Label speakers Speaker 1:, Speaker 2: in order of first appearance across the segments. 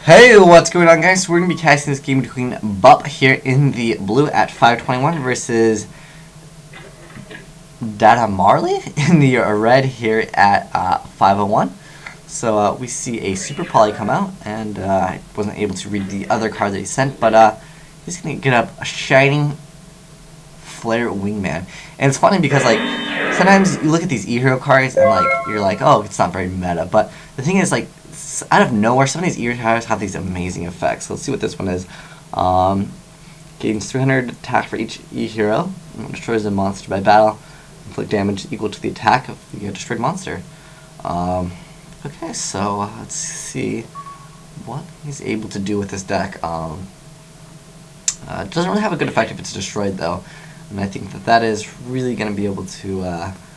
Speaker 1: Hey, what's going on, guys? We're going to be casting this game between Bup here in the blue at 521 versus Data Marley in the red here at 501. So we see a Super Poly come out, and I wasn't able to read the other card that he sent, but he's going to get up a Shining Flare Wingman. And it's funny because, like, sometimes you look at these E-Hero cards and, like, you're like, oh, it's not very meta. But the thing is, like, out of nowhere, some of these E-Heroes have these amazing effects. So let's see what this one is. Gains 300 attack for each E-Hero. Destroys a monster by battle. Inflict damage equal to the attack of the destroyed monster. Okay, so let's see what he's able to do with this deck. Doesn't really have a good effect if it's destroyed, though. And I think that is really going to be able to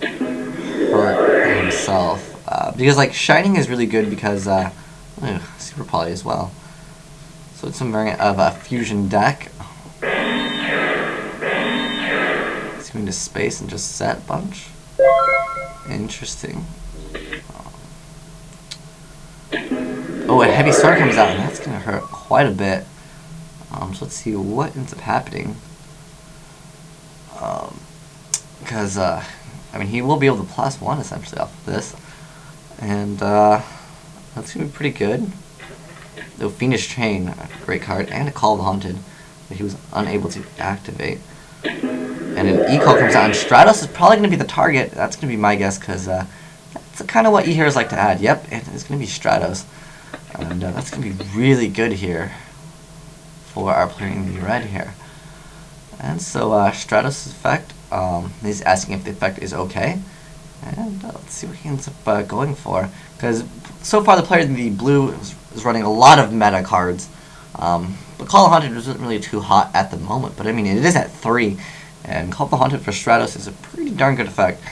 Speaker 1: hurt himself. Because, like, Shining is really good because, Super Poly as well. So it's some variant of a fusion deck. It's going to space and just set a bunch. Interesting. Oh, a Heavy Sword comes out, and that's going to hurt quite a bit. So let's see what ends up happening. Because, I mean, he will be able to +1 essentially off of this. And that's going to be pretty good. The Fiendish Chain, great card, and a Call of the Haunted that he was unable to activate. And an E-Call comes out, and Stratos is probably going to be the target. That's going to be my guess, because that's kind of what E-Heroes like to add. Yep, it's going to be Stratos. And that's going to be really good here for our player in the red here. And so Stratos' effect, he's asking if the effect is okay. And let's see what he ends up going for. Because so far the player in the blue is running a lot of meta cards. But Call of the Haunted isn't really too hot at the moment. But I mean, it is at 3. And Call of the Haunted for Stratos is a pretty darn good effect. So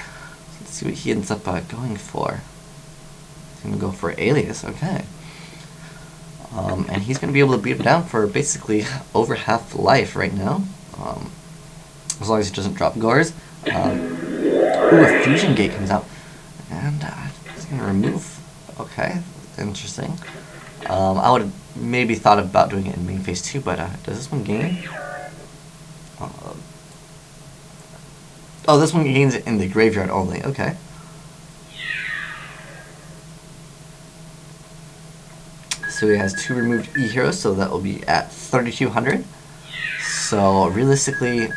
Speaker 1: let's see what he ends up going for. He's going to go for Alias, okay. And he's going to be able to beat him down for basically over half life right now. As long as he doesn't drop Gores. Ooh, a Fusion Gate comes out. And he's going to remove. Okay, interesting. I would have maybe thought about doing it in main phase 2, but does this one gain? Oh, this one gains it in the graveyard only. Okay. So he has 2 removed E-Heroes, so that will be at 3,200. So realistically,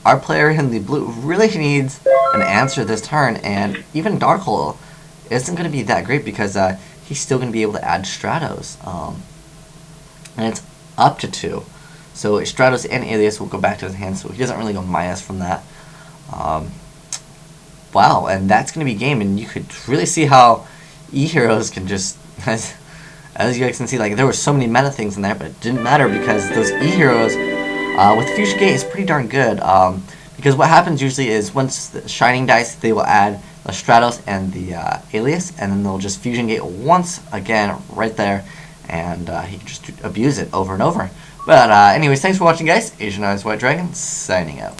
Speaker 1: our player in the blue really needs an answer this turn, and even Darkhole isn't going to be that great because he's still going to be able to add Stratos, and it's up to 2. So Stratos and Alias will go back to his hand, so he doesn't really go minus from that. Wow, and that's going to be game, and you could really see how E-Heroes can just, as you guys can see, like, there were so many meta things in there, but it didn't matter because those E-Heroes with Fusion Gate is pretty darn good. Because what happens usually is once the Shining dies, they will add the Stratos and the Alias, and then they'll just Fusion Gate once again right there, and he can just abuse it over and over. But anyways, thanks for watching, guys. Asian Eyes White Dragon, signing out.